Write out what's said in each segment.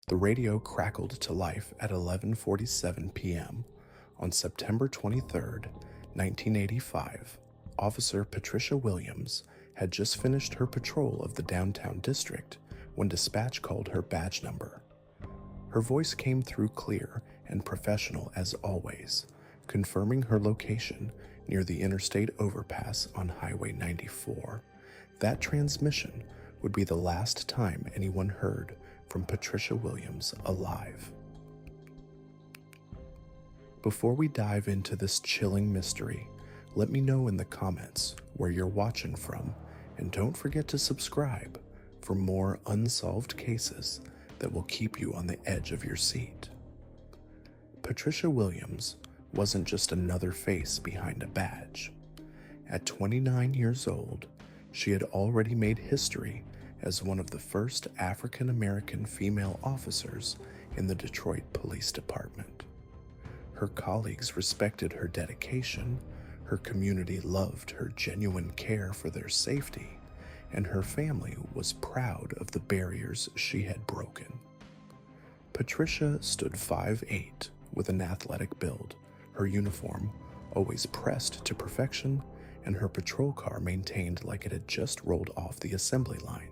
The radio crackled to life at 11:47 p.m. on September 23, 1985. Officer Patricia Williams had just finished her patrol of the downtown district when dispatch called her badge number. Her voice came through clear and professional as always, confirming her location near the interstate overpass on Highway 94. That transmission would be the last time anyone heard from Patricia Williams alive. Before we dive into this chilling mystery, let me know in the comments where you're watching from, and don't forget to subscribe for more unsolved cases that will keep you on the edge of your seat. Patricia Williams wasn't just another face behind a badge. At 29 years old, she had already made history as one of the first African American female officers in the Detroit Police Department. Her colleagues respected her dedication, her community loved her genuine care for their safety, and her family was proud of the barriers she had broken. Patricia stood 5'8" with an athletic build, her uniform always pressed to perfection, and her patrol car maintained like it had just rolled off the assembly line.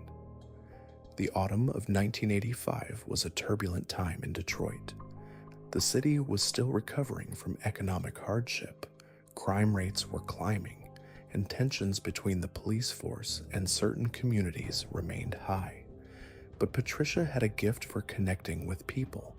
The autumn of 1985 was a turbulent time in Detroit. The city was still recovering from economic hardship, crime rates were climbing, and tensions between the police force and certain communities remained high. But Patricia had a gift for connecting with people.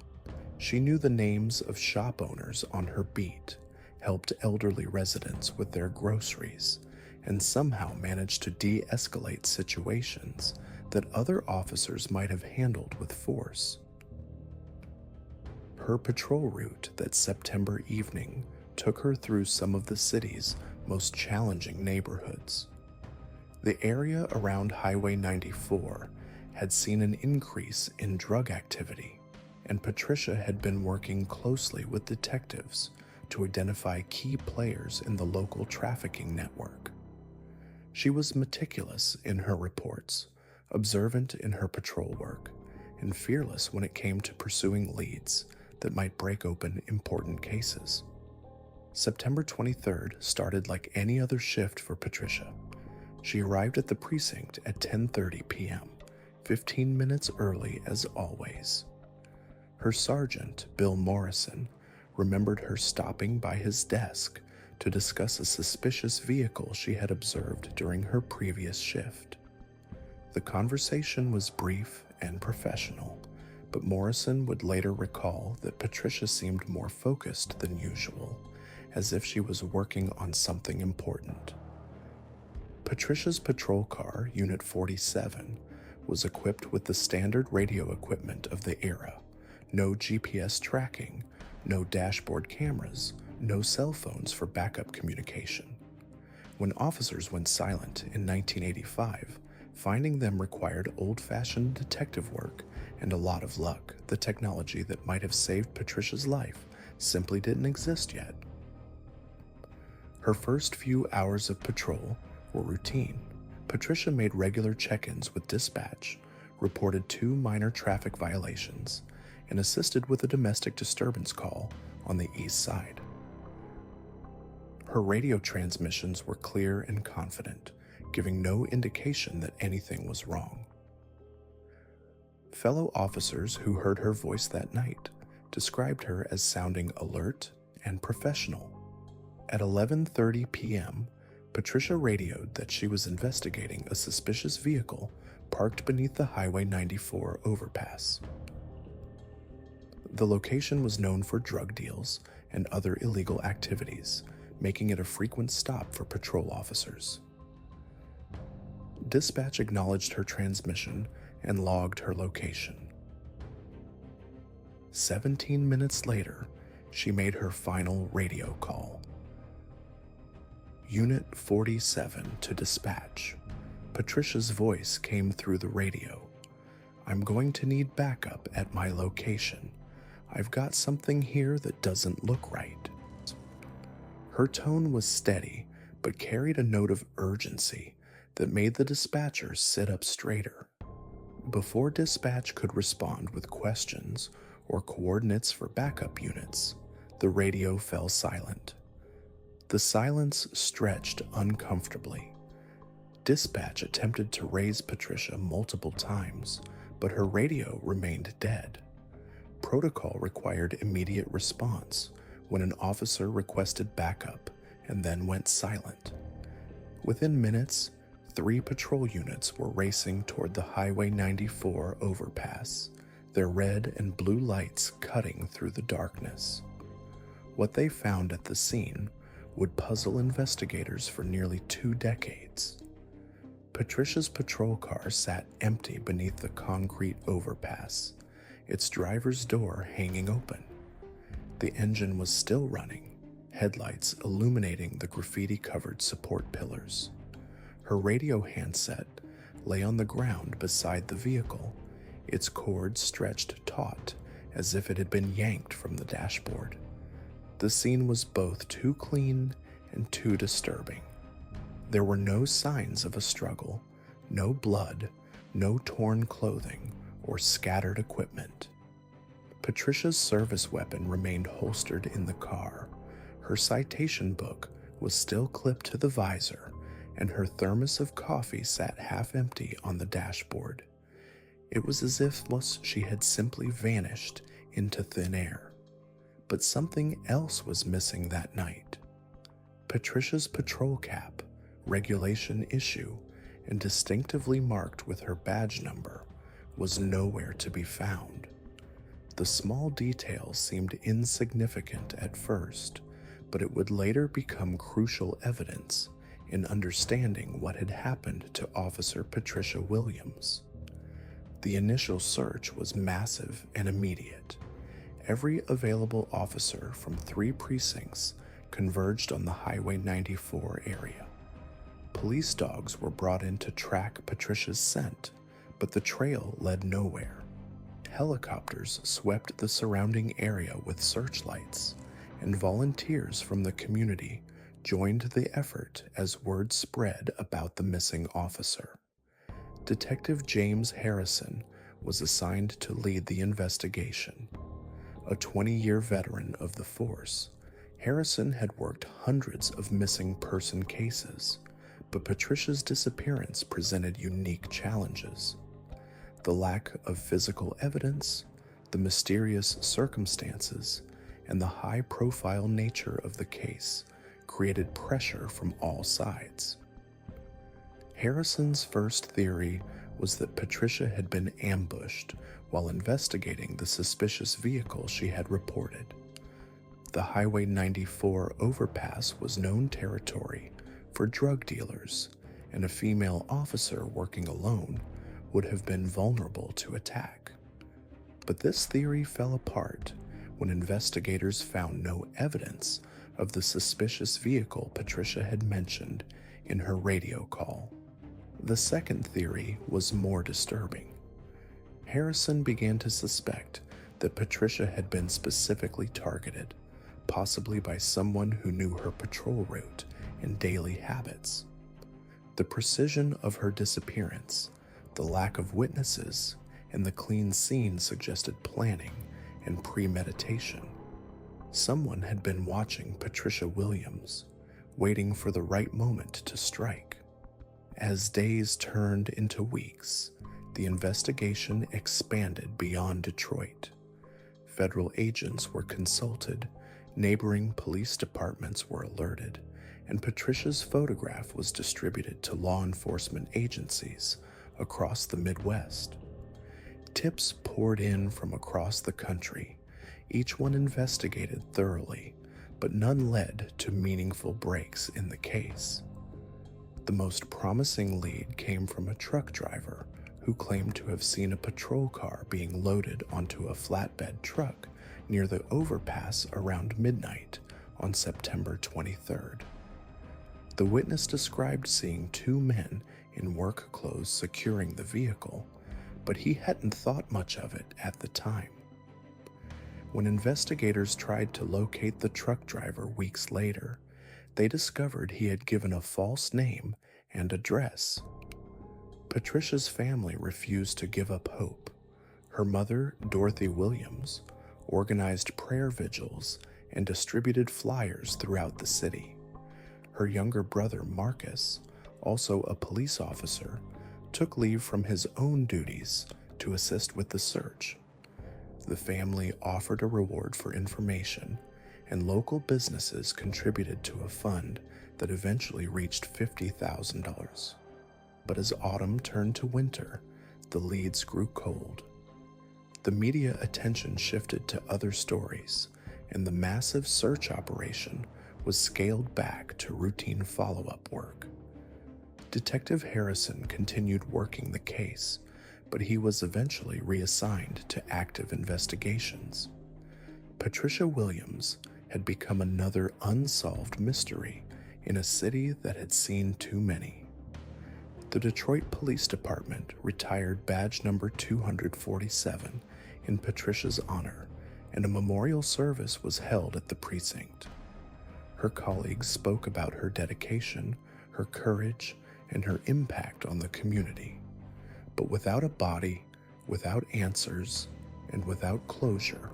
She knew the names of shop owners on her beat, helped elderly residents with their groceries, and somehow managed to de-escalate situations that other officers might have handled with force. Her patrol route that September evening took her through some of the city's most challenging neighborhoods. The area around Highway 94 had seen an increase in drug activity, and Patricia had been working closely with detectives to identify key players in the local trafficking network. She was meticulous in her reports, observant in her patrol work, and fearless when it came to pursuing leads that might break open important cases. September 23rd started like any other shift for Patricia. She arrived at the precinct at 10:30 p.m., 15 minutes early as always. Her sergeant, Bill Morrison, remembered her stopping by his desk to discuss a suspicious vehicle she had observed during her previous shift. The conversation was brief and professional, but Morrison would later recall that Patricia seemed more focused than usual, as if she was working on something important. Patricia's patrol car, Unit 47, was equipped with the standard radio equipment of the era: no GPS tracking, no dashboard cameras, no cell phones for backup communication. When officers went silent in 1985, finding them required old-fashioned detective work and a lot of luck. The technology that might have saved Patricia's life simply didn't exist yet. Her first few hours of patrol were routine. Patricia made regular check-ins with dispatch, reported 2 minor traffic violations, and assisted with a domestic disturbance call on the east side. Her radio transmissions were clear and confident, giving no indication that anything was wrong. Fellow officers who heard her voice that night described her as sounding alert and professional. At 11:30 p.m., Patricia radioed that she was investigating a suspicious vehicle parked beneath the Highway 94 overpass. The location was known for drug deals and other illegal activities, making it a frequent stop for patrol officers. Dispatch acknowledged her transmission and logged her location. 17 minutes later, she made her final radio call. Unit 47 to dispatch. Patricia's voice came through the radio. "I'm going to need backup at my location. I've got something here that doesn't look right." Her tone was steady, but carried a note of urgency that made the dispatcher sit up straighter. Before dispatch could respond with questions or coordinates for backup units, the radio fell silent. The silence stretched uncomfortably. Dispatch attempted to raise Patricia multiple times, but her radio remained dead. Protocol required immediate response when an officer requested backup and then went silent. Within minutes, 3 patrol units were racing toward the Highway 94 overpass, their red and blue lights cutting through the darkness. What they found at the scene would puzzle investigators for nearly 2 decades. Patricia's patrol car sat empty beneath the concrete overpass, its driver's door hanging open. The engine was still running, headlights illuminating the graffiti-covered support pillars. Her radio handset lay on the ground beside the vehicle, its cord stretched taut as if it had been yanked from the dashboard. The scene was both too clean and too disturbing. There were no signs of a struggle, no blood, no torn clothing, or scattered equipment. Patricia's service weapon remained holstered in the car. Her citation book was still clipped to the visor, and her thermos of coffee sat half empty on the dashboard. It was as if she had simply vanished into thin air. But something else was missing that night. Patricia's patrol cap, regulation issue, and distinctively marked with her badge number, was nowhere to be found. The small details seemed insignificant at first, but it would later become crucial evidence in understanding what had happened to Officer Patricia Williams. The initial search was massive and immediate. Every available officer from 3 precincts converged on the Highway 94 area. Police dogs were brought in to track Patricia's scent, but the trail led nowhere. Helicopters swept the surrounding area with searchlights, and volunteers from the community joined the effort as word spread about the missing officer. Detective James Harrison was assigned to lead the investigation. A 20-year veteran of the force, Harrison had worked hundreds of missing person cases, but Patricia's disappearance presented unique challenges. The lack of physical evidence, the mysterious circumstances, and the high-profile nature of the case created pressure from all sides. Harrison's first theory was that Patricia had been ambushed while investigating the suspicious vehicle she had reported. The Highway 94 overpass was known territory for drug dealers, and a female officer working alone would have been vulnerable to attack. But this theory fell apart when investigators found no evidence of the suspicious vehicle Patricia had mentioned in her radio call. The second theory was more disturbing. Harrison began to suspect that Patricia had been specifically targeted, possibly by someone who knew her patrol route and daily habits. The precision of her disappearance, the lack of witnesses, and the clean scene suggested planning and premeditation. Someone had been watching Patricia Williams, waiting for the right moment to strike. As days turned into weeks, the investigation expanded beyond Detroit. Federal agents were consulted, neighboring police departments were alerted, and Patricia's photograph was distributed to law enforcement agencies across the Midwest. Tips poured in from across the country, each one investigated thoroughly, but none led to meaningful breaks in the case. The most promising lead came from a truck driver who claimed to have seen a patrol car being loaded onto a flatbed truck near the overpass around midnight on September 23rd. The witness described seeing 2 men in work clothes securing the vehicle, but he hadn't thought much of it at the time. When investigators tried to locate the truck driver weeks later, they discovered he had given a false name and address. Patricia's family refused to give up hope. Her mother, Dorothy Williams, organized prayer vigils and distributed flyers throughout the city. Her younger brother, Marcus, also a police officer, took leave from his own duties to assist with the search. The family offered a reward for information, and local businesses contributed to a fund that eventually reached $50,000. But as autumn turned to winter, the leads grew cold. The media attention shifted to other stories, and the massive search operation was scaled back to routine follow-up work. Detective Harrison continued working the case, but he was eventually reassigned to active investigations. Patricia Williams had become another unsolved mystery in a city that had seen too many. The Detroit Police Department retired badge number 247 in Patricia's honor, and a memorial service was held at the precinct. Her colleagues spoke about her dedication, her courage, and her impact on the community. But without a body, without answers, and without closure,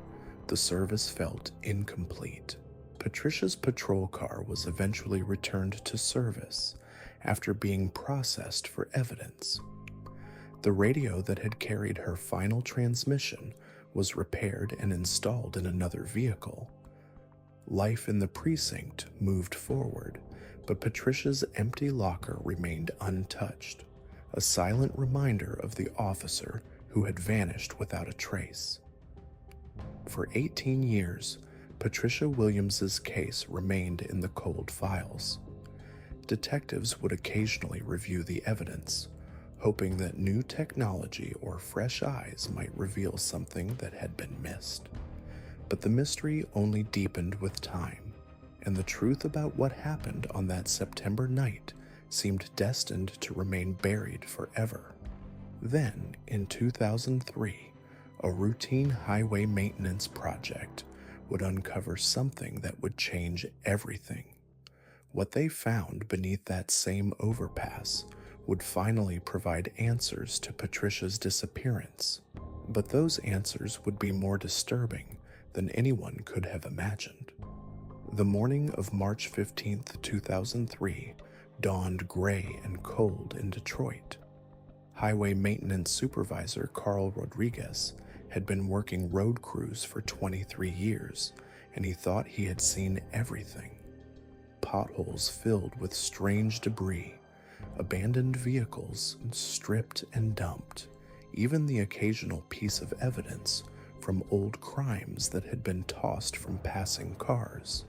the service felt incomplete. Patricia's patrol car was eventually returned to service after being processed for evidence. The radio that had carried her final transmission was repaired and installed in another vehicle. Life in the precinct moved forward, but Patricia's empty locker remained untouched, a silent reminder of the officer who had vanished without a trace. For 18 years, Patricia Williams's case remained in the cold files. Detectives would occasionally review the evidence, hoping that new technology or fresh eyes might reveal something that had been missed. But the mystery only deepened with time, and the truth about what happened on that September night seemed destined to remain buried forever. Then, in 2003, a routine highway maintenance project would uncover something that would change everything. What they found beneath that same overpass would finally provide answers to Patricia's disappearance. But those answers would be more disturbing than anyone could have imagined. The morning of March 15, 2003, dawned gray and cold in Detroit. Highway maintenance supervisor Carl Rodriguez had been working road crews for 23 years, and he thought he had seen everything. Potholes filled with strange debris, abandoned vehicles stripped and dumped, even the occasional piece of evidence from old crimes that had been tossed from passing cars.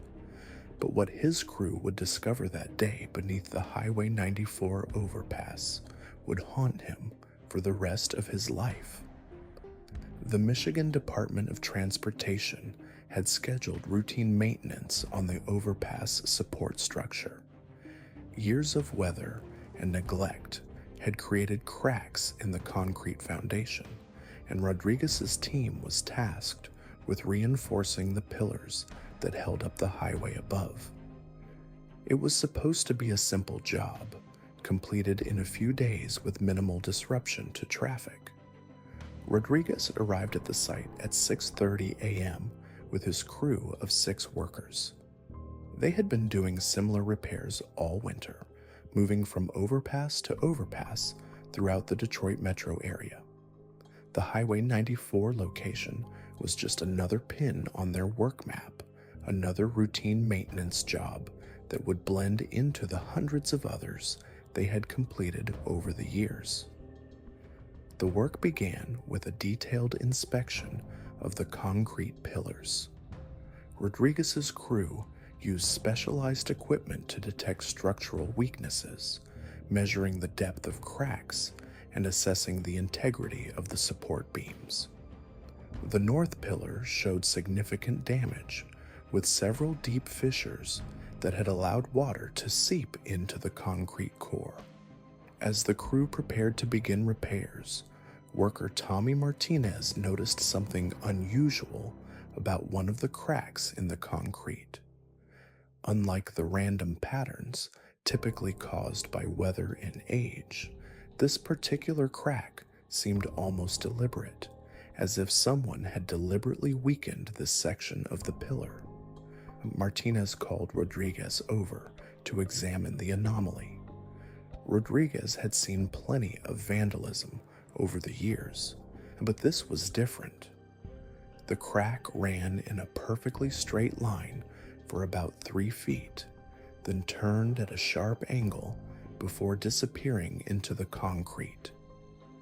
But what his crew would discover that day beneath the Highway 94 overpass would haunt him for the rest of his life. The Michigan Department of Transportation had scheduled routine maintenance on the overpass support structure. Years of weather and neglect had created cracks in the concrete foundation, and Rodriguez's team was tasked with reinforcing the pillars that held up the highway above. It was supposed to be a simple job, completed in a few days with minimal disruption to traffic. Rodriguez arrived at the site at 6:30 a.m. with his crew of 6 workers. They had been doing similar repairs all winter, moving from overpass to overpass throughout the Detroit metro area. The Highway 94 location was just another pin on their work map, another routine maintenance job that would blend into the hundreds of others they had completed over the years. The work began with a detailed inspection of the concrete pillars. Rodriguez's crew used specialized equipment to detect structural weaknesses, measuring the depth of cracks and assessing the integrity of the support beams. The north pillar showed significant damage, with several deep fissures that had allowed water to seep into the concrete core. As the crew prepared to begin repairs, worker Tommy Martinez noticed something unusual about one of the cracks in the concrete. Unlike the random patterns typically caused by weather and age, This particular crack seemed almost deliberate, as if someone had deliberately weakened this section of the pillar. Martinez called Rodriguez over to examine the anomaly. Rodriguez had seen plenty of vandalism over the years, but this was different. The crack ran in a perfectly straight line for about 3 feet, then turned at a sharp angle before disappearing into the concrete.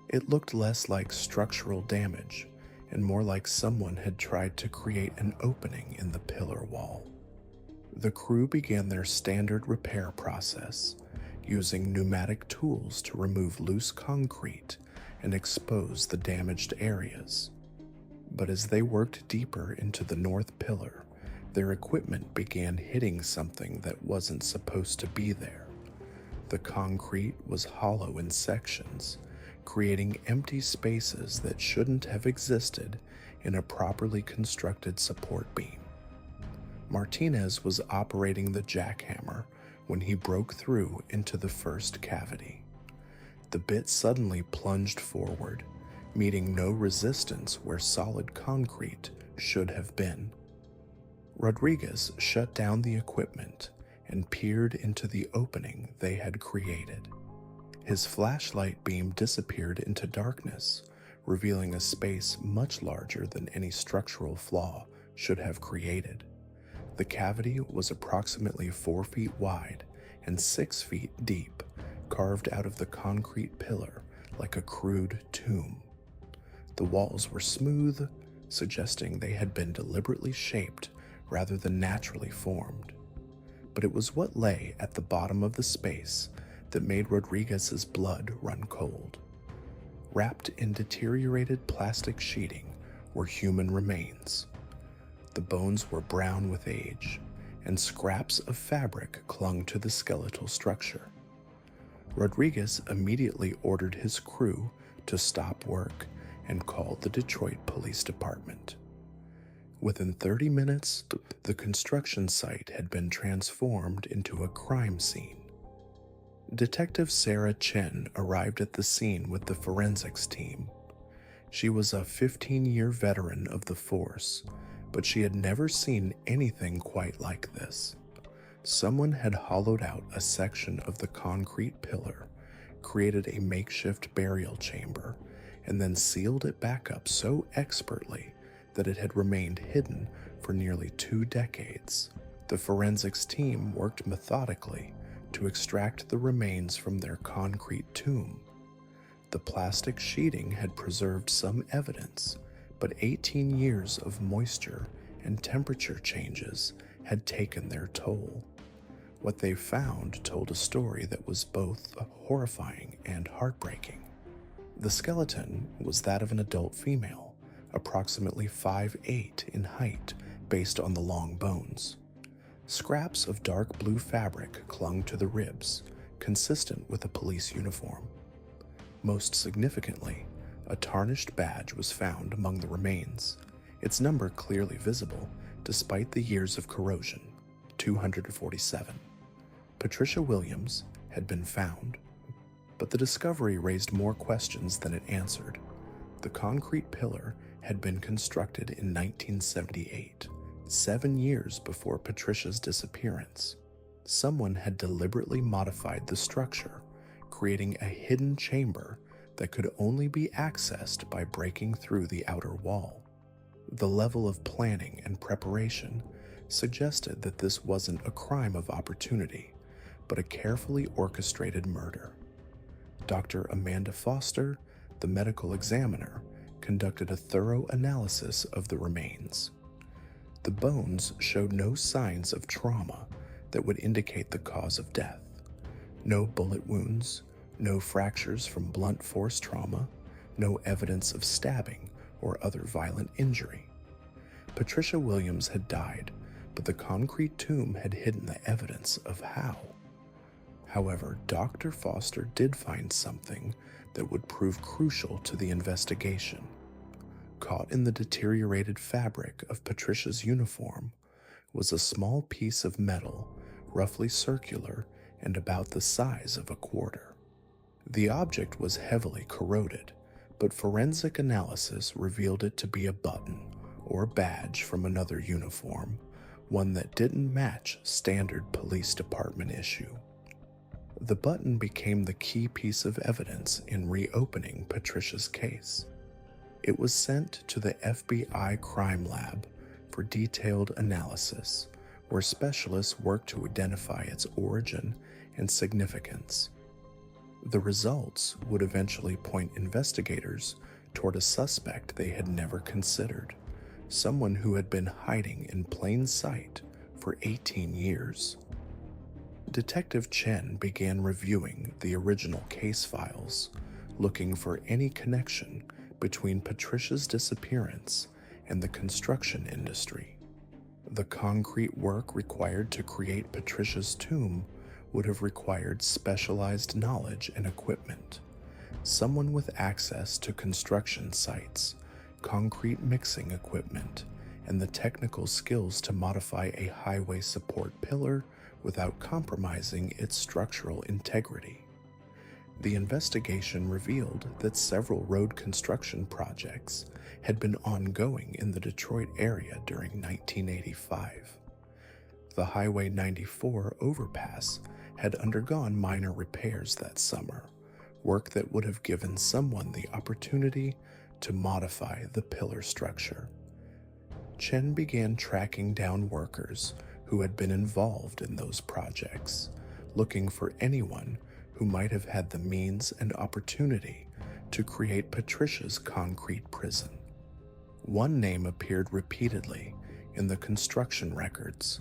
It looked less like structural damage and more like someone had tried to create an opening in the pillar wall. The crew began their standard repair process, using pneumatic tools to remove loose concrete and expose the damaged areas. But as they worked deeper into the north pillar, their equipment began hitting something that wasn't supposed to be there. The concrete was hollow in sections, creating empty spaces that shouldn't have existed in a properly constructed support beam. Martinez was operating the jackhammer when he broke through into the first cavity. The bit suddenly plunged forward, meeting no resistance where solid concrete should have been. Rodriguez shut down the equipment and peered into the opening they had created. His flashlight beam disappeared into darkness, revealing a space much larger than any structural flaw should have created. The cavity was approximately 4 feet wide and 6 feet deep, carved out of the concrete pillar like a crude tomb. The walls were smooth, suggesting they had been deliberately shaped rather than naturally formed. But it was what lay at the bottom of the space that made Rodriguez's blood run cold. Wrapped in deteriorated plastic sheeting were human remains. The bones were brown with age, and scraps of fabric clung to the skeletal structure. Rodriguez immediately ordered his crew to stop work and called the Detroit Police Department. Within 30 minutes, the construction site had been transformed into a crime scene. Detective Sarah Chen arrived at the scene with the forensics team. She was a 15-year veteran of the force, but she had never seen anything quite like this. Someone had hollowed out a section of the concrete pillar, created a makeshift burial chamber, and then sealed it back up so expertly that it had remained hidden for nearly 2 decades. The forensics team worked methodically to extract the remains from their concrete tomb. The plastic sheeting had preserved some evidence, but 18 years of moisture and temperature changes had taken their toll. What they found told a story that was both horrifying and heartbreaking. The skeleton was that of an adult female, approximately 5'8" in height based on the long bones. Scraps of dark blue fabric clung to the ribs, consistent with a police uniform. Most significantly, a tarnished badge was found among the remains, its number clearly visible despite the years of corrosion, 247. Patricia Williams had been found, but the discovery raised more questions than it answered. The concrete pillar had been constructed in 1978, 7 years before Patricia's disappearance. Someone had deliberately modified the structure, creating a hidden chamber that could only be accessed by breaking through the outer wall. The level of planning and preparation suggested that this wasn't a crime of opportunity, but a carefully orchestrated murder. Dr. Amanda Foster, the medical examiner, conducted a thorough analysis of the remains. The bones showed no signs of trauma that would indicate the cause of death. No bullet wounds, no fractures from blunt force trauma, no evidence of stabbing or other violent injury. Patricia Williams had died, but the concrete tomb had hidden the evidence of how. However, Dr. Foster did find something that would prove crucial to the investigation. Caught in the deteriorated fabric of Patricia's uniform was a small piece of metal, roughly circular and about the size of a quarter. The object was heavily corroded, but forensic analysis revealed it to be a button or badge from another uniform, one that didn't match standard police department issue. The button became the key piece of evidence in reopening Patricia's case. It was sent to the FBI crime lab for detailed analysis, where specialists worked to identify its origin and significance. The results would eventually point investigators toward a suspect they had never considered, someone who had been hiding in plain sight for 18 years. Detective Chen began reviewing the original case files, looking for any connection between Patricia's disappearance and the construction industry. The concrete work required to create Patricia's tomb would have required specialized knowledge and equipment. Someone with access to construction sites, concrete mixing equipment, and the technical skills to modify a highway support pillar without compromising its structural integrity. The investigation revealed that several road construction projects had been ongoing in the Detroit area during 1985. The Highway 94 overpass had undergone minor repairs that summer, work that would have given someone the opportunity to modify the pillar structure. Chen began tracking down workers who had been involved in those projects, looking for anyone who might have had the means and opportunity to create Patricia's concrete prison. One name appeared repeatedly in the construction records: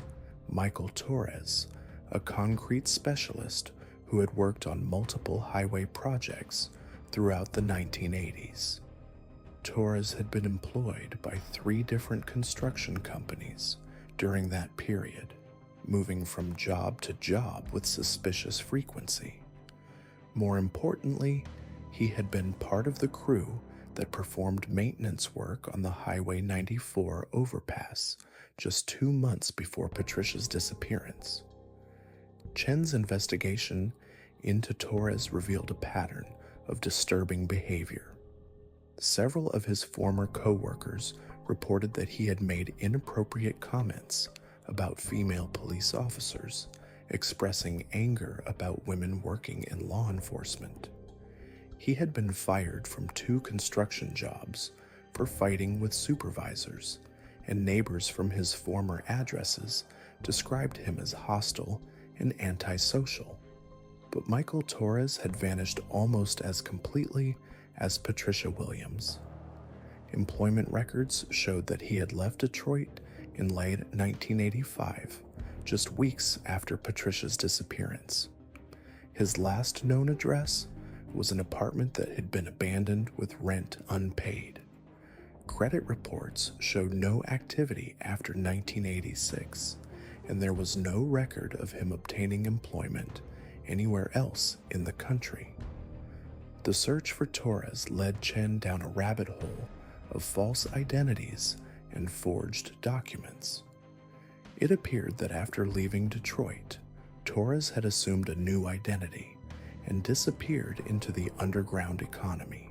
Michael Torres, a concrete specialist who had worked on multiple highway projects throughout the 1980s. Torres had been employed by 3 different construction companies during that period, moving from job to job with suspicious frequency. More importantly, he had been part of the crew that performed maintenance work on the Highway 94 overpass just 2 months before Patricia's disappearance. Chen's investigation into Torres revealed a pattern of disturbing behavior. Several of his former co-workers reported that he had made inappropriate comments about female police officers, expressing anger about women working in law enforcement. He had been fired from 2 construction jobs for fighting with supervisors, and neighbors from his former addresses described him as hostile and antisocial. But Michael Torres had vanished almost as completely as Patricia Williams. Employment records showed that he had left Detroit in late 1985, just weeks after Patricia's disappearance. His last known address was an apartment that had been abandoned with rent unpaid. Credit reports showed no activity after 1986, and there was no record of him obtaining employment anywhere else in the country. The search for Torres led Chen down a rabbit hole of false identities and forged documents. It appeared that after leaving Detroit, Torres had assumed a new identity and disappeared into the underground economy.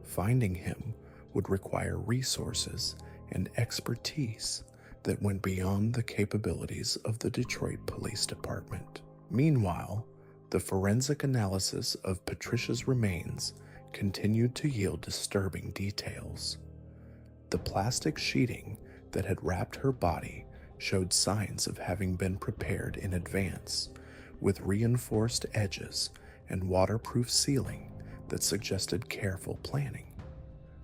Finding him would require resources and expertise that went beyond the capabilities of the Detroit Police Department. Meanwhile, the forensic analysis of Patricia's remains continued to yield disturbing details. The plastic sheeting that had wrapped her body showed signs of having been prepared in advance, with reinforced edges and waterproof sealing that suggested careful planning.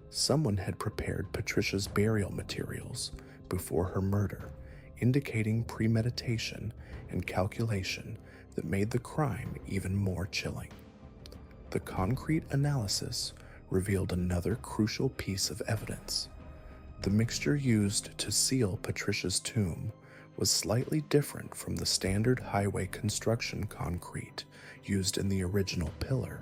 Someone had prepared Patricia's burial materials before her murder, indicating premeditation and calculation that made the crime even more chilling. The concrete analysis revealed another crucial piece of evidence. The mixture used to seal Patricia's tomb was slightly different from the standard highway construction concrete used in the original pillar.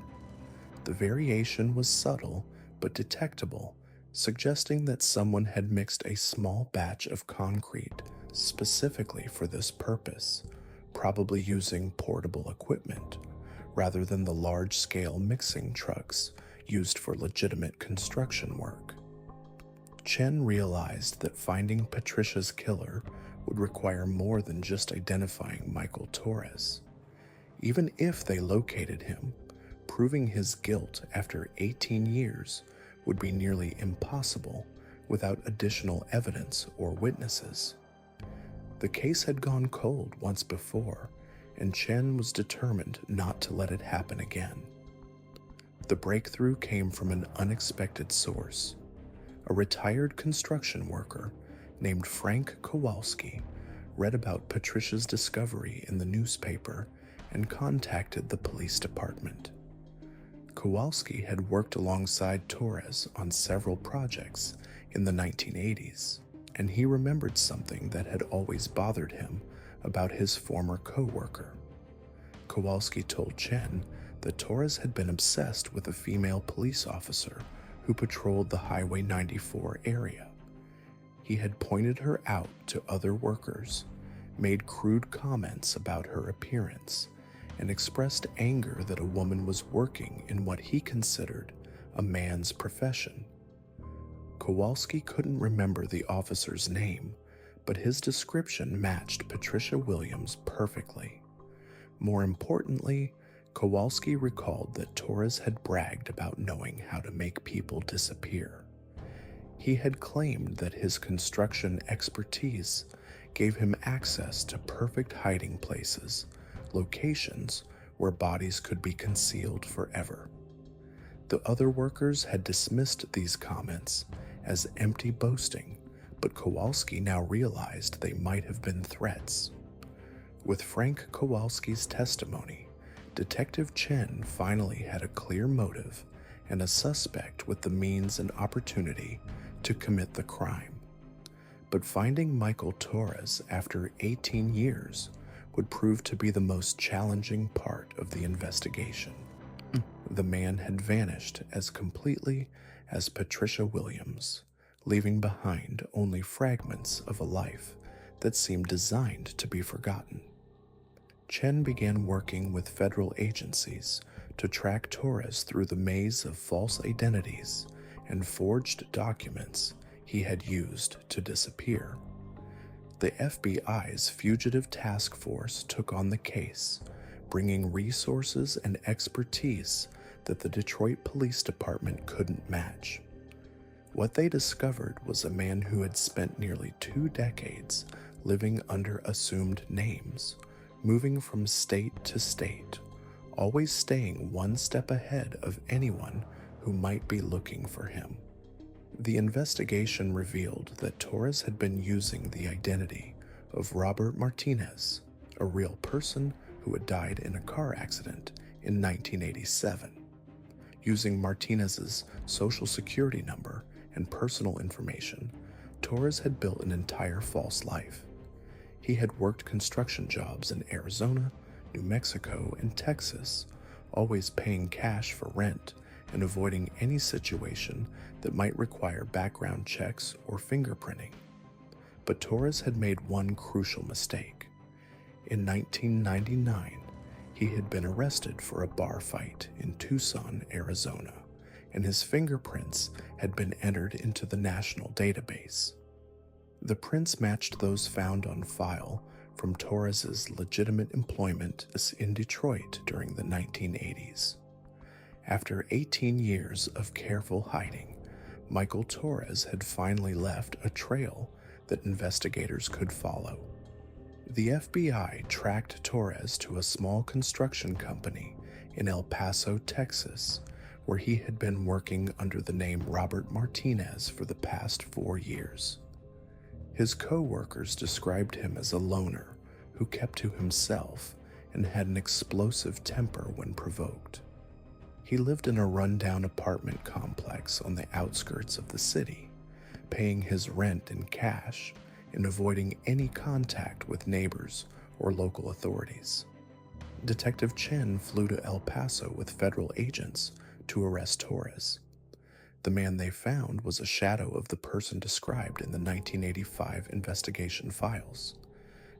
The variation was subtle but detectable, suggesting that someone had mixed a small batch of concrete specifically for this purpose, probably using portable equipment, rather than the large-scale mixing trucks used for legitimate construction work. Chen realized that finding Patricia's killer would require more than just identifying Michael Torres. Even if they located him, proving his guilt after 18 years would be nearly impossible without additional evidence or witnesses. The case had gone cold once before, and Chen was determined not to let it happen again. The breakthrough came from an unexpected source. A retired construction worker named Frank Kowalski read about Patricia's discovery in the newspaper and contacted the police department. Kowalski had worked alongside Torres on several projects in the 1980s, and he remembered something that had always bothered him about his former co-worker. Kowalski told Chen that Torres had been obsessed with a female police officer who patrolled the Highway 94 area. He had pointed her out to other workers, made crude comments about her appearance, and expressed anger that a woman was working in what he considered a man's profession. Kowalski couldn't remember the officer's name, but his description matched Patricia Williams perfectly. More importantly, Kowalski recalled that Torres had bragged about knowing how to make people disappear. He had claimed that his construction expertise gave him access to perfect hiding places, locations where bodies could be concealed forever. The other workers had dismissed these comments as empty boasting, but Kowalski now realized they might have been threats. With Frank Kowalski's testimony, Detective Chen finally had a clear motive and a suspect with the means and opportunity to commit the crime. But finding Michael Torres after 18 years would prove to be the most challenging part of the investigation. The man had vanished as completely as Patricia Williams, leaving behind only fragments of a life that seemed designed to be forgotten. Chen began working with federal agencies to track Torres through the maze of false identities and forged documents he had used to disappear. The FBI's Fugitive Task Force took on the case, bringing resources and expertise that the Detroit Police Department couldn't match. What they discovered was a man who had spent nearly 2 decades living under assumed names, moving from state to state, always staying one step ahead of anyone who might be looking for him. The investigation revealed that Torres had been using the identity of Robert Martinez, a real person who had died in a car accident in 1987. Using Martinez's social security number and personal information, Torres had built an entire false life. He had worked construction jobs in Arizona, New Mexico, and Texas, always paying cash for rent and avoiding any situation that might require background checks or fingerprinting. But Torres had made one crucial mistake. In 1999, he had been arrested for a bar fight in Tucson, Arizona, and his fingerprints had been entered into the national database. The prints matched those found on file from Torres's legitimate employment in Detroit during the 1980s. After 18 years of careful hiding, Michael Torres had finally left a trail that investigators could follow. The FBI tracked Torres to a small construction company in El Paso, Texas, where he had been working under the name Robert Martinez for the past 4 years. His co-workers described him as a loner who kept to himself and had an explosive temper when provoked. He lived in a rundown apartment complex on the outskirts of the city, paying his rent in cash and avoiding any contact with neighbors or local authorities. Detective Chen flew to El Paso with federal agents to arrest Torres. The man they found was a shadow of the person described in the 1985 investigation files.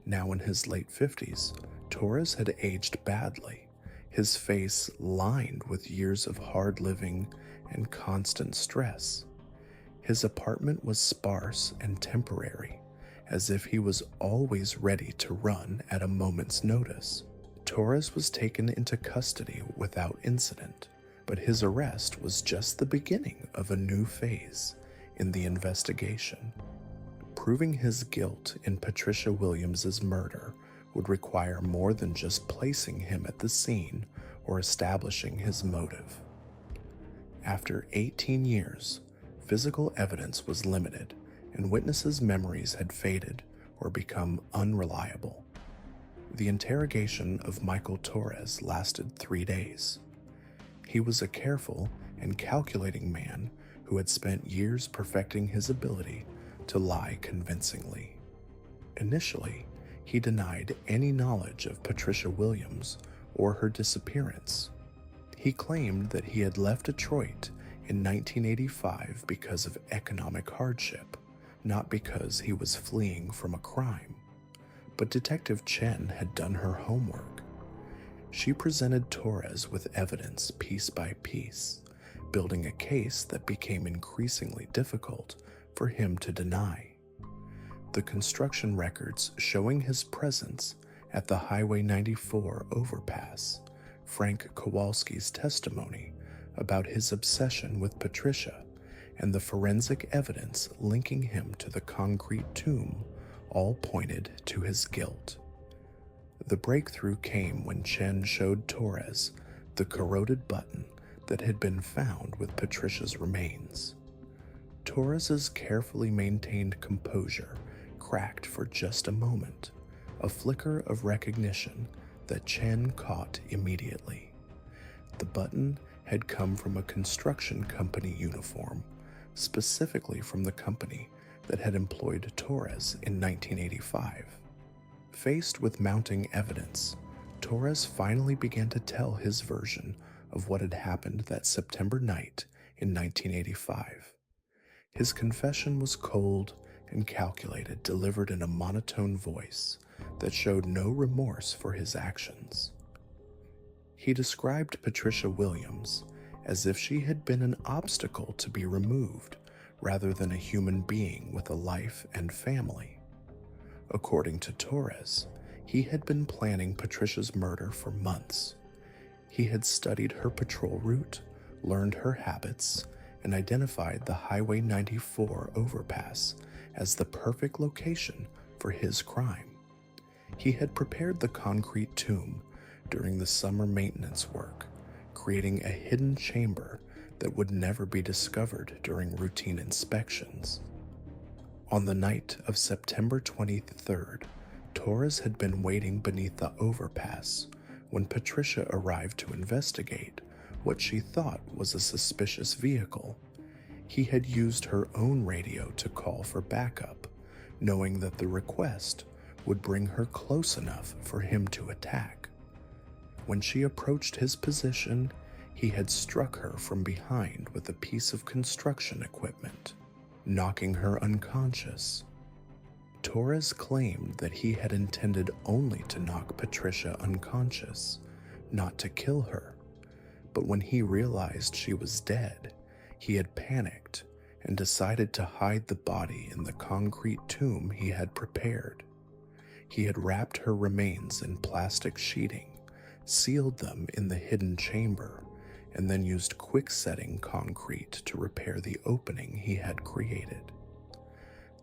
Now in his late 50s, Torres had aged badly his face lined with years of hard living and constant stress. His apartment was sparse and temporary, as if he was always ready to run at a moment's notice. Torres was taken into custody without incident, but his arrest was just the beginning of a new phase in the investigation. Proving his guilt in Patricia Williams's murder would require more than just placing him at the scene or establishing his motive. After 18 years, physical evidence was limited, and witnesses' memories had faded or become unreliable. The interrogation of Michael Torres lasted 3 days. He was a careful and calculating man who had spent years perfecting his ability to lie convincingly. Initially, he denied any knowledge of Patricia Williams or her disappearance. He claimed that he had left Detroit in 1985 because of economic hardship, not because he was fleeing from a crime. But Detective Chen had done her homework. She presented Torres with evidence piece by piece, building a case that became increasingly difficult for him to deny. The construction records showing his presence at the Highway 94 overpass, Frank Kowalski's testimony about his obsession with Patricia, and the forensic evidence linking him to the concrete tomb all pointed to his guilt. The breakthrough came when Chen showed Torres the corroded button that had been found with Patricia's remains. Torres's carefully maintained composure cracked for just a moment, a flicker of recognition that Chen caught immediately. The button had come from a construction company uniform, specifically from the company that had employed Torres in 1985. Faced with mounting evidence, Torres finally began to tell his version of what had happened that September night in 1985. His confession was cold and calculated, delivered in a monotone voice that showed no remorse for his actions. He described Patricia Williams as if she had been an obstacle to be removed rather than a human being with a life and family. According to Torres, he had been planning Patricia's murder for months. He had studied her patrol route, learned her habits, and identified the Highway 94 overpass as the perfect location for his crime. He had prepared the concrete tomb during the summer maintenance work, creating a hidden chamber that would never be discovered during routine inspections. On the night of September 23rd, Torres had been waiting beneath the overpass when Patricia arrived to investigate what she thought was a suspicious vehicle. He had used her own radio to call for backup, knowing that the request would bring her close enough for him to attack. When she approached his position, he had struck her from behind with a piece of construction equipment, knocking her unconscious. Torres claimed that he had intended only to knock Patricia unconscious, not to kill her. But when he realized she was dead, he had panicked and decided to hide the body in the concrete tomb he had prepared. He had wrapped her remains in plastic sheeting, sealed them in the hidden chamber, and then used quick-setting concrete to repair the opening he had created.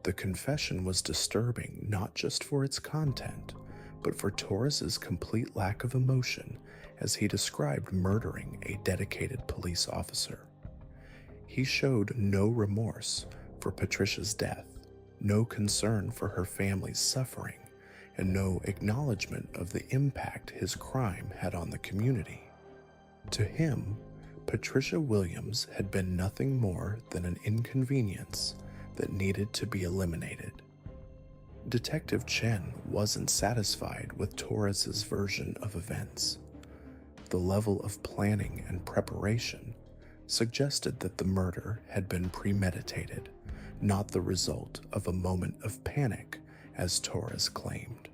The confession was disturbing not just for its content, but for Torres's complete lack of emotion as he described murdering a dedicated police officer. He showed no remorse for Patricia's death, no concern for her family's suffering, and no acknowledgement of the impact his crime had on the community. To him, Patricia Williams had been nothing more than an inconvenience that needed to be eliminated. Detective Chen wasn't satisfied with Torres's version of events. The level of planning and preparation suggested that the murder had been premeditated, not the result of a moment of panic, as Torres claimed.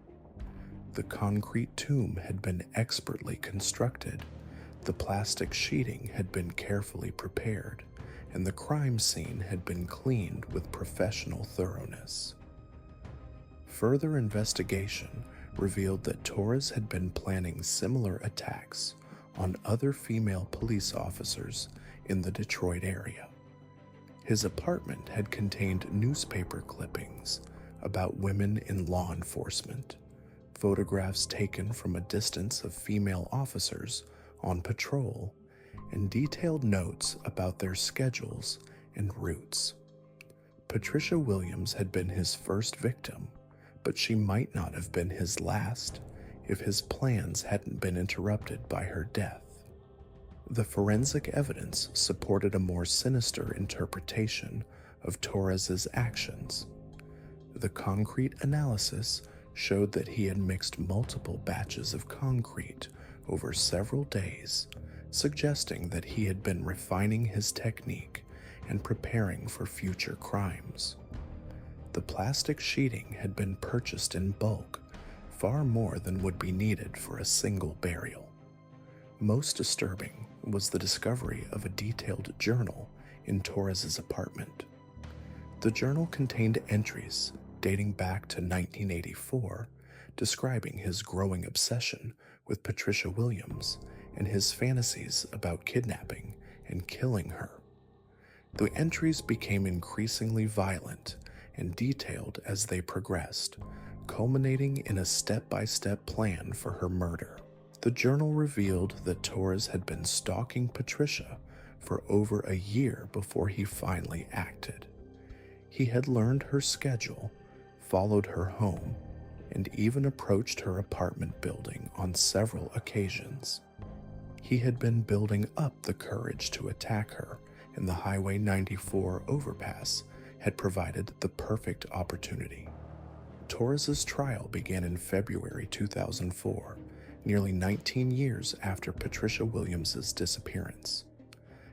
The concrete tomb had been expertly constructed, the plastic sheeting had been carefully prepared, and the crime scene had been cleaned with professional thoroughness. Further investigation revealed that Torres had been planning similar attacks on other female police officers in the Detroit area. His apartment had contained newspaper clippings about women in law enforcement, photographs taken from a distance of female officers on patrol, and detailed notes about their schedules and routes. Patricia Williams had been his first victim, but she might not have been his last if his plans hadn't been interrupted by her death. The forensic evidence supported a more sinister interpretation of Torres's actions. The concrete analysis showed that he had mixed multiple batches of concrete over several days, suggesting that he had been refining his technique and preparing for future crimes. The plastic sheeting had been purchased in bulk, far more than would be needed for a single burial. Most disturbing was the discovery of a detailed journal in Torres's apartment. The journal contained entries dating back to 1984, describing his growing obsession with Patricia Williams and his fantasies about kidnapping and killing her. The entries became increasingly violent and detailed as they progressed, culminating in a step-by-step plan for her murder. The journal revealed that Torres had been stalking Patricia for over a year before he finally acted. He had learned her schedule, followed her home, and even approached her apartment building on several occasions. He had been building up the courage to attack her, and the Highway 94 overpass had provided the perfect opportunity. Torres's trial began in February 2004, nearly 19 years after Patricia Williams's disappearance.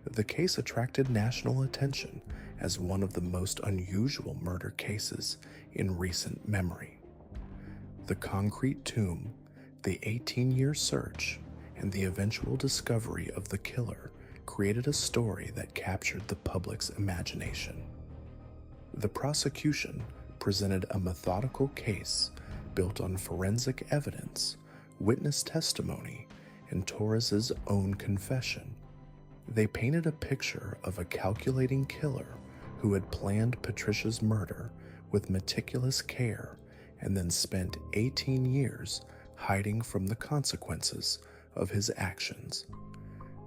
The case attracted national attention as one of the most unusual murder cases in recent memory. The concrete tomb, the 18-year search, and the eventual discovery of the killer created a story that captured the public's imagination. The prosecution presented a methodical case built on forensic evidence, witness testimony, and Torres's own confession. They painted a picture of a calculating killer who had planned Patricia's murder with meticulous care and then spent 18 years hiding from the consequences of his actions.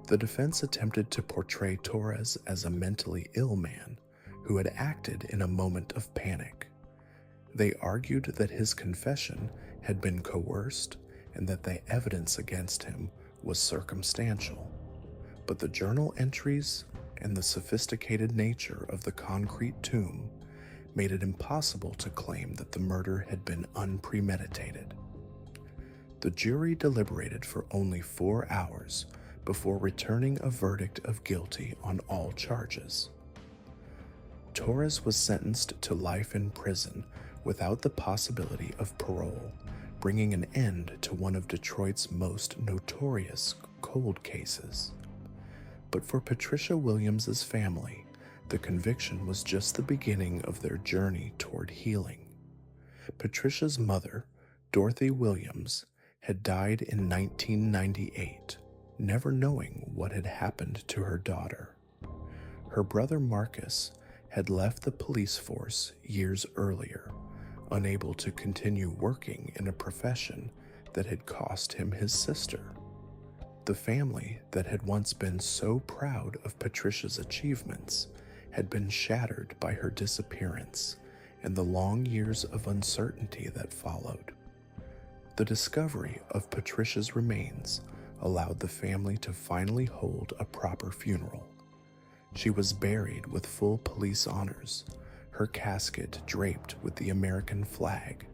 The defense attempted to portray Torres as a mentally ill man who had acted in a moment of panic. They argued that his confession had been coerced and that the evidence against him was circumstantial. But the journal entries and the sophisticated nature of the concrete tomb made it impossible to claim that the murder had been unpremeditated. The jury deliberated for only 4 hours before returning a verdict of guilty on all charges. Torres was sentenced to life in prison without the possibility of parole, bringing an end to one of Detroit's most notorious cold cases. But for Patricia Williams's family, the conviction was just the beginning of their journey toward healing. Patricia's mother, Dorothy Williams, had died in 1998, never knowing what had happened to her daughter. Her brother Marcus had left the police force years earlier, unable to continue working in a profession that had cost him his sister. The family that had once been so proud of Patricia's achievements had been shattered by her disappearance and the long years of uncertainty that followed. The discovery of Patricia's remains allowed the family to finally hold a proper funeral. She was buried with full police honors, her casket draped with the American flag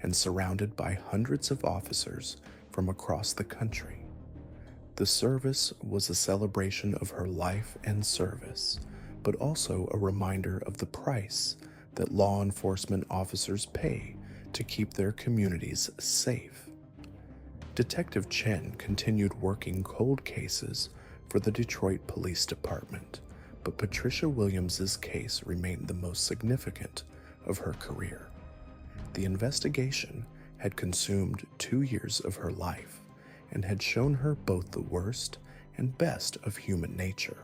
and surrounded by hundreds of officers from across the country. The service was a celebration of her life and service, but also a reminder of the price that law enforcement officers pay to keep their communities safe. Detective Chen continued working cold cases for the Detroit Police Department, but Patricia Williams's case remained the most significant of her career. The investigation had consumed 2 years of her life and had shown her both the worst and best of human nature.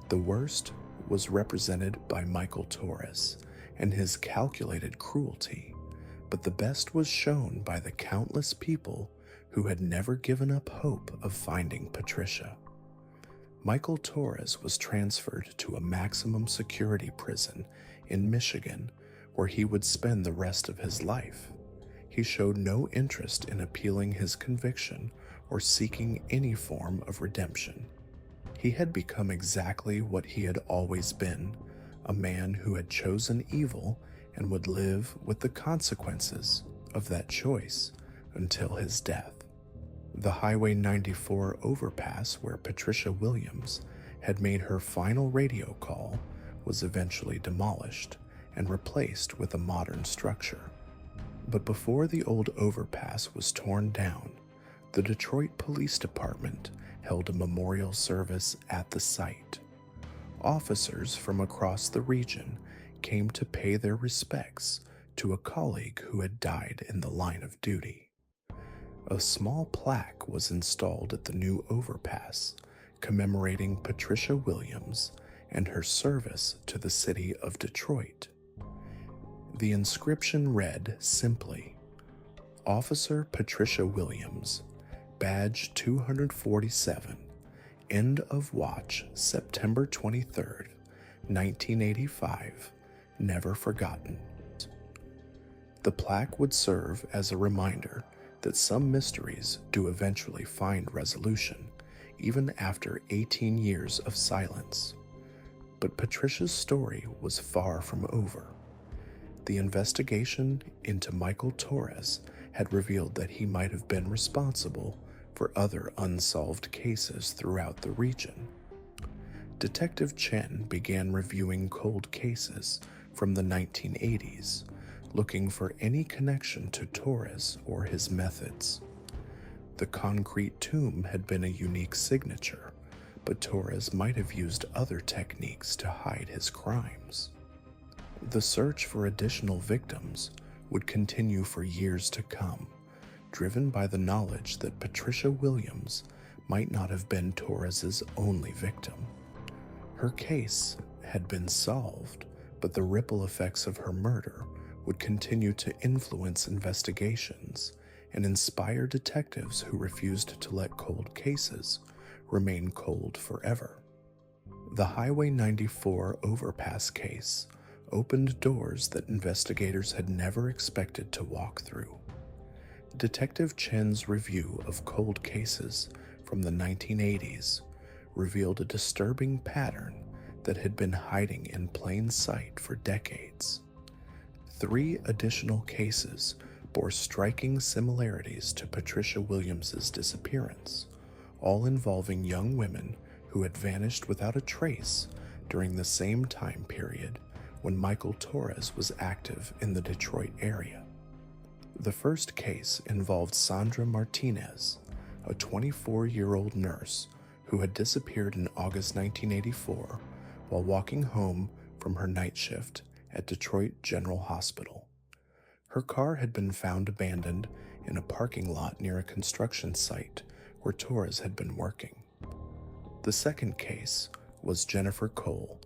The worst was represented by Michael Torres and his calculated cruelty, but the best was shown by the countless people who had never given up hope of finding Patricia. Michael Torres was transferred to a maximum security prison in Michigan, where he would spend the rest of his life. He showed no interest in appealing his conviction or seeking any form of redemption. He had become exactly what he had always been, a man who had chosen evil and would live with the consequences of that choice until his death. The Highway 94 overpass where Patricia Williams had made her final radio call was eventually demolished and replaced with a modern structure. But before the old overpass was torn down, the Detroit Police Department held a memorial service at the site. Officers from across the region came to pay their respects to a colleague who had died in the line of duty. A small plaque was installed at the new overpass, commemorating Patricia Williams and her service to the city of Detroit. The inscription read simply, "Officer Patricia Williams, Badge 247, End of Watch, September 23rd, 1985, Never Forgotten." The plaque would serve as a reminder that some mysteries do eventually find resolution, even after 18 years of silence. But Patricia's story was far from over. The investigation into Michael Torres had revealed that he might have been responsible for other unsolved cases throughout the region. Detective Chen began reviewing cold cases from the 1980s, looking for any connection to Torres or his methods. The concrete tomb had been a unique signature, but Torres might have used other techniques to hide his crimes. The search for additional victims would continue for years to come, driven by the knowledge that Patricia Williams might not have been Torres's only victim. Her case had been solved, but the ripple effects of her murder would continue to influence investigations and inspire detectives who refused to let cold cases remain cold forever. The Highway 94 overpass case opened doors that investigators had never expected to walk through. Detective Chen's review of cold cases from the 1980s revealed a disturbing pattern that had been hiding in plain sight for decades. 3 additional cases bore striking similarities to Patricia Williams's disappearance, all involving young women who had vanished without a trace during the same time period when Michael Torres was active in the Detroit area. The first case involved Sandra Martinez, a 24-year-old nurse who had disappeared in August 1984 while walking home from her night shift at Detroit General Hospital. Her car had been found abandoned in a parking lot near a construction site where Torres had been working. The second case was Jennifer Cole,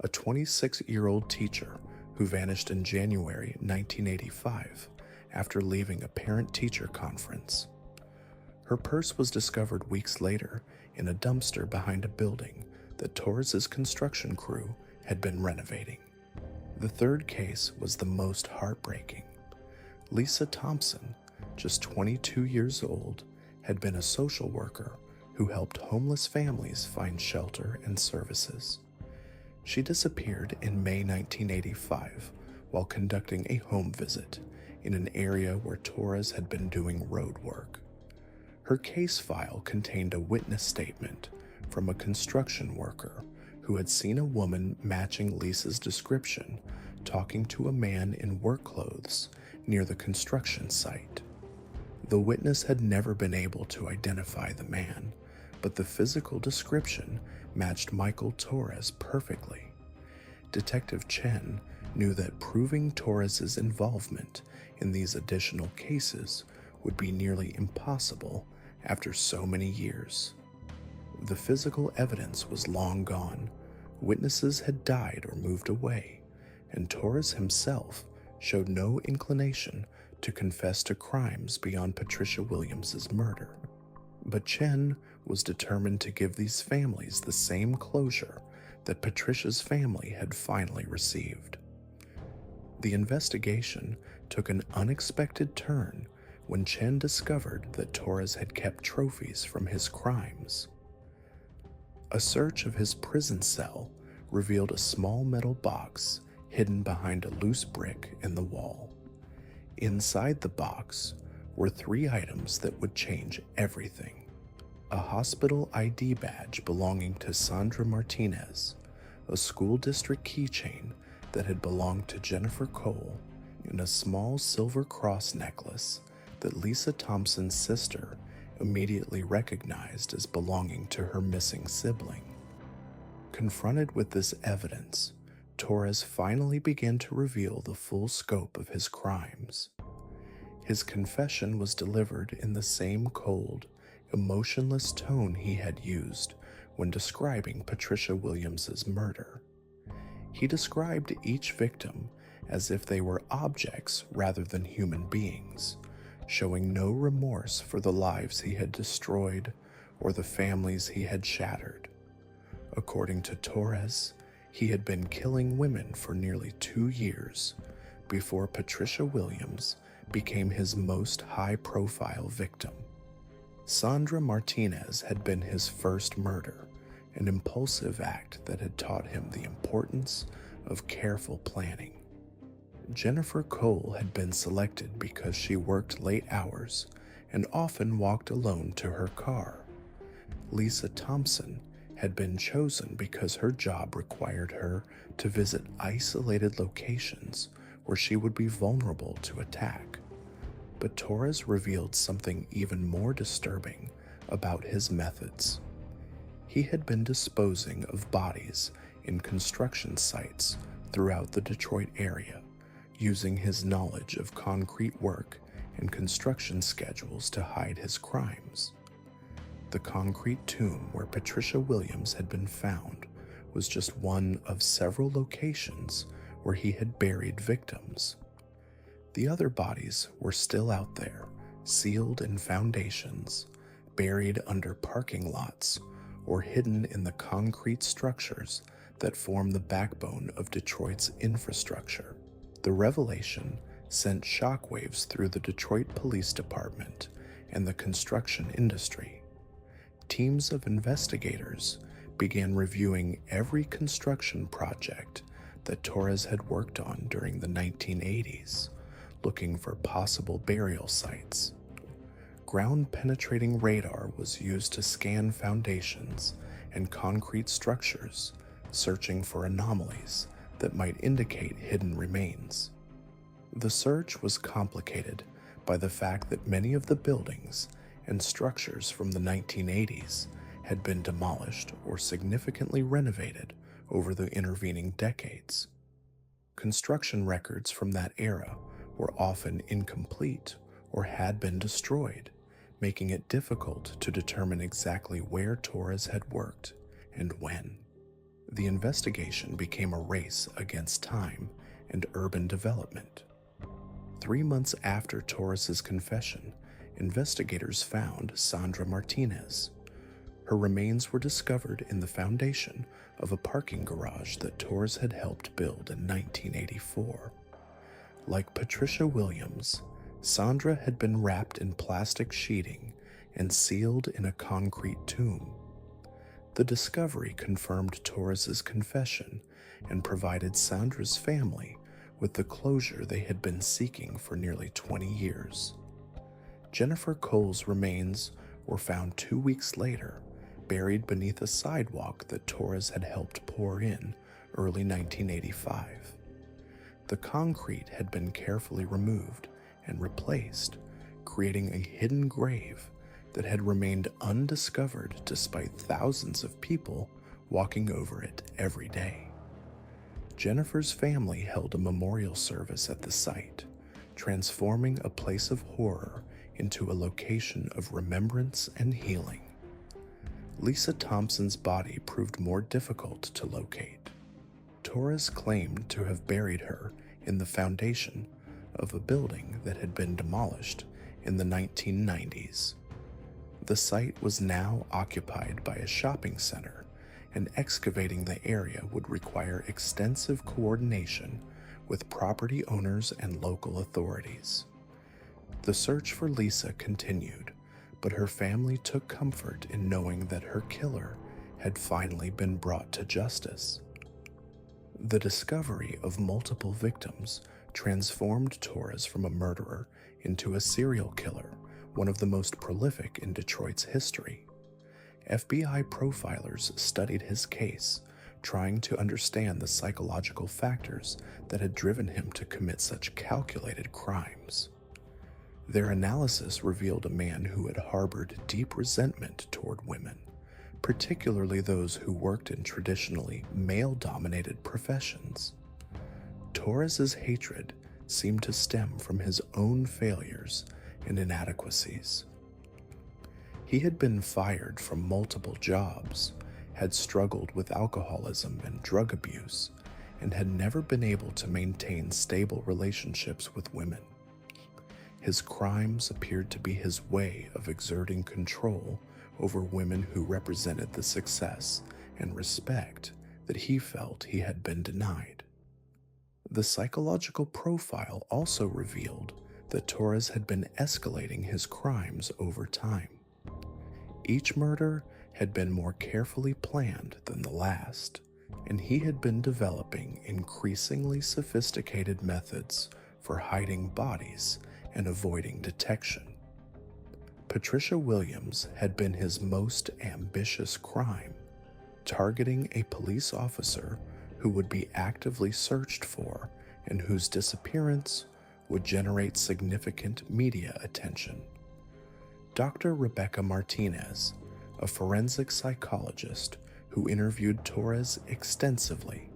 a 26-year-old teacher who vanished in January 1985 after leaving a parent-teacher conference. Her purse was discovered weeks later in a dumpster behind a building that Torres's construction crew had been renovating. The third case was the most heartbreaking. Lisa Thompson, just 22 years old, had been a social worker who helped homeless families find shelter and services. She disappeared in May 1985 while conducting a home visit in an area where Torres had been doing road work. Her case file contained a witness statement from a construction worker who had seen a woman matching Lisa's description talking to a man in work clothes near the construction site. The witness had never been able to identify the man, but the physical description matched Michael Torres perfectly. Detective Chen knew that proving Torres's involvement in these additional cases would be nearly impossible after so many years. The physical evidence was long gone, witnesses had died or moved away, and Torres himself showed no inclination to confess to crimes beyond Patricia Williams's murder. But Chen was determined to give these families the same closure that Patricia's family had finally received. The investigation took an unexpected turn when Chen discovered that Torres had kept trophies from his crimes. A search of his prison cell revealed a small metal box hidden behind a loose brick in the wall. Inside the box were 3 items that would change everything: a hospital ID badge belonging to Sandra Martinez, a school district keychain that had belonged to Jennifer Cole, and a small silver cross necklace that Lisa Thompson's sister immediately recognized as belonging to her missing sibling. Confronted with this evidence, Torres finally began to reveal the full scope of his crimes. His confession was delivered in the same cold, emotionless tone he had used when describing Patricia Williams's murder. He described each victim as if they were objects rather than human beings, showing no remorse for the lives he had destroyed or the families he had shattered. According to Torres, he had been killing women for nearly 2 years before Patricia Williams became his most high-profile victim. Sandra Martinez had been his first murder, an impulsive act that had taught him the importance of careful planning. Jennifer Cole had been selected because she worked late hours and often walked alone to her car. Lisa Thompson had been chosen because her job required her to visit isolated locations where she would be vulnerable to attack. But Torres revealed something even more disturbing about his methods. He had been disposing of bodies in construction sites throughout the Detroit area, using his knowledge of concrete work and construction schedules to hide his crimes. The concrete tomb where Patricia Williams had been found was just one of several locations where he had buried victims. The other bodies were still out there, sealed in foundations, buried under parking lots, or hidden in the concrete structures that form the backbone of Detroit's infrastructure. The revelation sent shockwaves through the Detroit Police Department and the construction industry. Teams of investigators began reviewing every construction project that Torres had worked on during the 1980s, looking for possible burial sites. Ground-penetrating radar was used to scan foundations and concrete structures, searching for anomalies that might indicate hidden remains. The search was complicated by the fact that many of the buildings and structures from the 1980s had been demolished or significantly renovated over the intervening decades. Construction records from that era were often incomplete or had been destroyed, making it difficult to determine exactly where Torres had worked and when. The investigation became a race against time and urban development. 3 months after Torres's confession, investigators found Sandra Martinez. Her remains were discovered in the foundation of a parking garage that Torres had helped build in 1984. Like Patricia Williams, Sandra had been wrapped in plastic sheeting and sealed in a concrete tomb. The discovery confirmed Torres's confession and provided Sandra's family with the closure they had been seeking for nearly 20 years. Jennifer Cole's remains were found 2 weeks later, buried beneath a sidewalk that Torres had helped pour in early 1985. The concrete had been carefully removed and replaced, creating a hidden grave that had remained undiscovered despite thousands of people walking over it every day. Jennifer's family held a memorial service at the site, transforming a place of horror into a location of remembrance and healing. Lisa Thompson's body proved more difficult to locate. Torres claimed to have buried her in the foundation of a building that had been demolished in the 1990s. The site was now occupied by a shopping center, and excavating the area would require extensive coordination with property owners and local authorities. The search for Lisa continued, but her family took comfort in knowing that her killer had finally been brought to justice. The discovery of multiple victims transformed Torres from a murderer into a serial killer, one of the most prolific in Detroit's history. FBI profilers studied his case, trying to understand the psychological factors that had driven him to commit such calculated crimes. Their analysis revealed a man who had harbored deep resentment toward women, particularly those who worked in traditionally male-dominated professions. Torres's hatred seemed to stem from his own failures and inadequacies. He had been fired from multiple jobs, had struggled with alcoholism and drug abuse, and had never been able to maintain stable relationships with women. His crimes appeared to be his way of exerting control over women who represented the success and respect that he felt he had been denied. The psychological profile also revealed that Torres had been escalating his crimes over time. Each murder had been more carefully planned than the last, and he had been developing increasingly sophisticated methods for hiding bodies and avoiding detection. Patricia Williams had been his most ambitious crime, targeting a police officer who would be actively searched for and whose disappearance would generate significant media attention. Dr. Rebecca Martinez, a forensic psychologist who interviewed Torres extensively,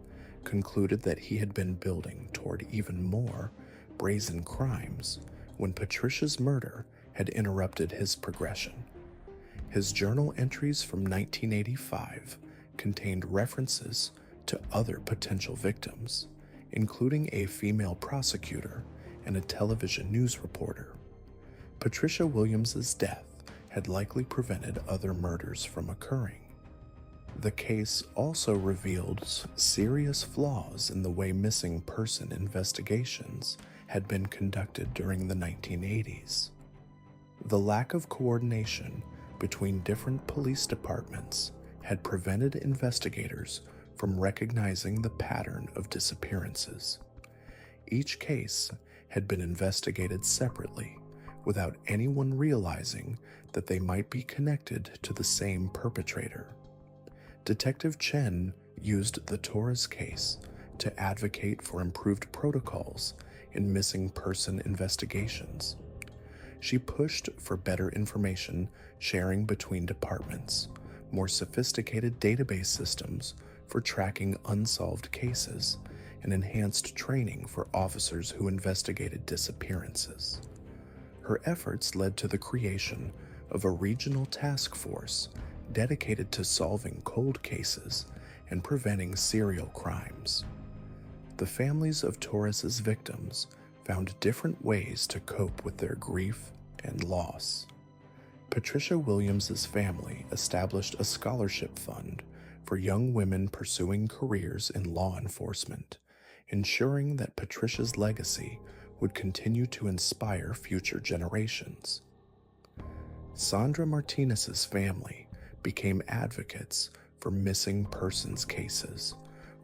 concluded that he had been building toward even more brazen crimes when Patricia's murder had interrupted his progression. His journal entries from 1985 contained references to other potential victims, including a female prosecutor and a television news reporter. Patricia Williams's death had likely prevented other murders from occurring. The case also revealed serious flaws in the way missing person investigations had been conducted during the 1980s. The lack of coordination between different police departments had prevented investigators from recognizing the pattern of disappearances. Each case had been investigated separately, without anyone realizing that they might be connected to the same perpetrator. Detective Chen used the Torres case to advocate for improved protocols in missing person investigations. She pushed for better information sharing between departments, more sophisticated database systems for tracking unsolved cases, and enhanced training for officers who investigated disappearances. Her efforts led to the creation of a regional task force dedicated to solving cold cases and preventing serial crimes. The families of Torres's victims found different ways to cope with their grief and loss. Patricia Williams's family established a scholarship fund for young women pursuing careers in law enforcement, ensuring that Patricia's legacy would continue to inspire future generations. Sandra Martinez's family became advocates for missing persons cases,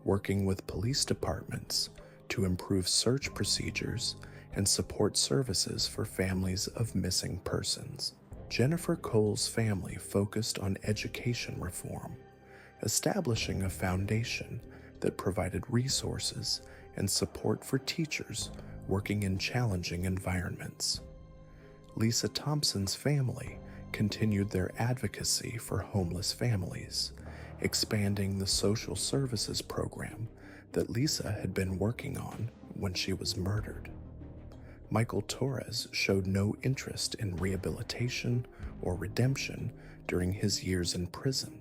working with police departments to improve search procedures and support services for families of missing persons. Jennifer Cole's family focused on education reform, establishing a foundation that provided resources and support for teachers working in challenging environments. Lisa Thompson's family continued their advocacy for homeless families, expanding the social services program that Lisa had been working on when she was murdered. Michael Torres showed no interest in rehabilitation or redemption during his years in prison.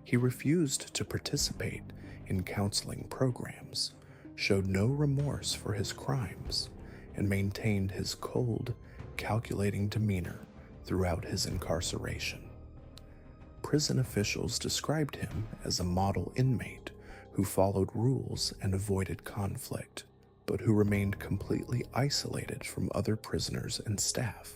He refused to participate in counseling programs, showed no remorse for his crimes, and maintained his cold, calculating demeanor throughout his incarceration. Prison officials described him as a model inmate who followed rules and avoided conflict, but who remained completely isolated from other prisoners and staff.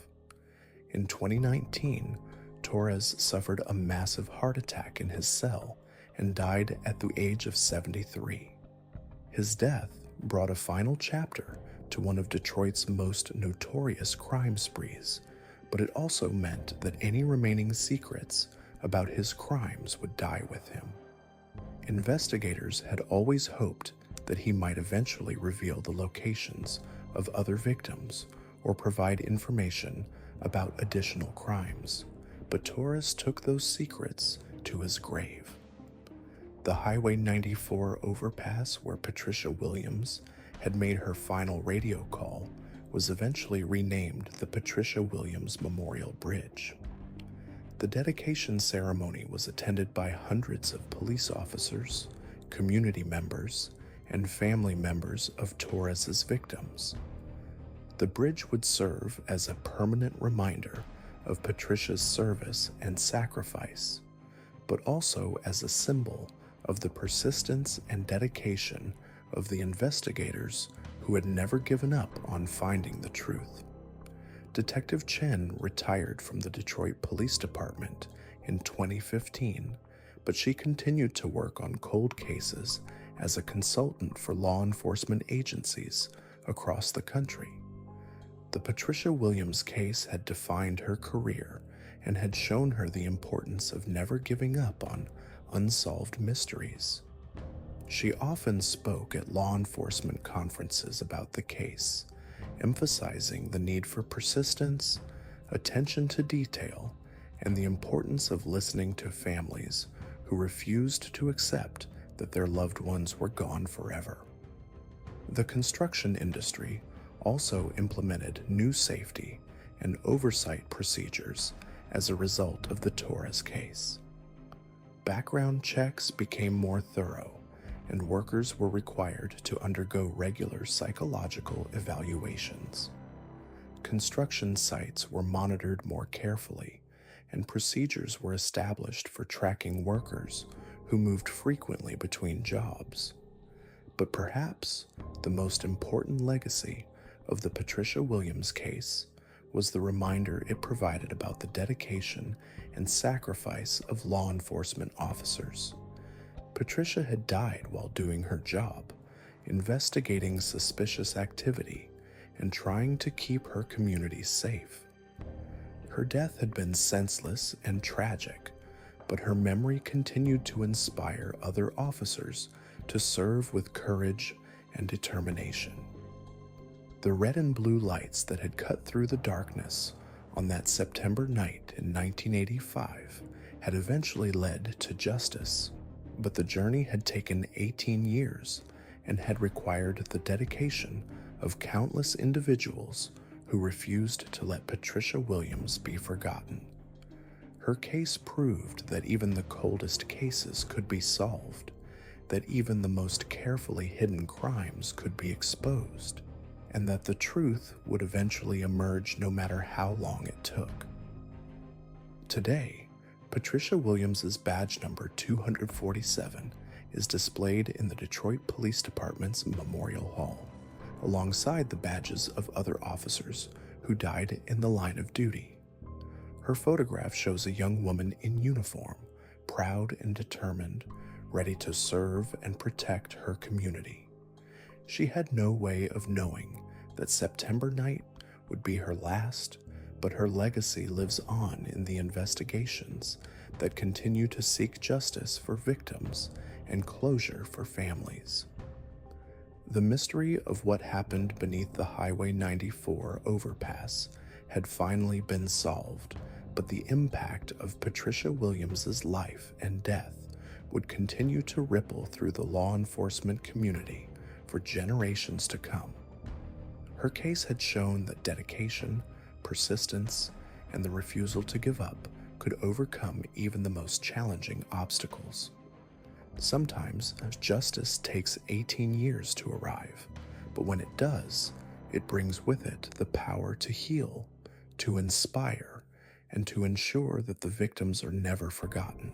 In 2019, Torres suffered a massive heart attack in his cell and died at the age of 73. His death brought a final chapter to one of Detroit's most notorious crime sprees, but it also meant that any remaining secrets about his crimes would die with him. Investigators had always hoped that he might eventually reveal the locations of other victims or provide information about additional crimes, but Torres took those secrets to his grave. The Highway 94 overpass where Patricia Williams had made her final radio call was eventually renamed the Patricia Williams Memorial Bridge. The dedication ceremony was attended by hundreds of police officers, community members, and family members of Torres's victims. The bridge would serve as a permanent reminder of Patricia's service and sacrifice, but also as a symbol of the persistence and dedication of the investigators who had never given up on finding the truth. Detective Chen retired from the Detroit Police Department in 2015, but she continued to work on cold cases as a consultant for law enforcement agencies across the country. The Patricia Williams case had defined her career and had shown her the importance of never giving up on unsolved mysteries. She often spoke at law enforcement conferences about the case, emphasizing the need for persistence, attention to detail, and the importance of listening to families who refused to accept that their loved ones were gone forever. The construction industry also implemented new safety and oversight procedures as a result of the Torres case. Background checks became more thorough, and workers were required to undergo regular psychological evaluations. Construction sites were monitored more carefully, and procedures were established for tracking workers who moved frequently between jobs. But perhaps the most important legacy of the Patricia Williams case was the reminder it provided about the dedication and sacrifice of law enforcement officers. Patricia had died while doing her job, investigating suspicious activity and trying to keep her community safe. Her death had been senseless and tragic, but her memory continued to inspire other officers to serve with courage and determination. The red and blue lights that had cut through the darkness on that September night in 1985 had eventually led to justice, but the journey had taken 18 years and had required the dedication of countless individuals who refused to let Patricia Williams be forgotten. Her case proved that even the coldest cases could be solved, that even the most carefully hidden crimes could be exposed, and that the truth would eventually emerge no matter how long it took. Today, Patricia Williams's badge number 247 is displayed in the Detroit Police Department's Memorial Hall, alongside the badges of other officers who died in the line of duty. Her photograph shows a young woman in uniform, proud and determined, ready to serve and protect her community. She had no way of knowing that September night would be her last, but her legacy lives on in the investigations that continue to seek justice for victims and closure for families. The mystery of what happened beneath the Highway 94 overpass had finally been solved, but the impact of Patricia Williams's life and death would continue to ripple through the law enforcement community for generations to come. Her case had shown that dedication, persistence, and the refusal to give up could overcome even the most challenging obstacles. Sometimes justice takes 18 years to arrive, but when it does, it brings with it the power to heal, to inspire, and to ensure that the victims are never forgotten.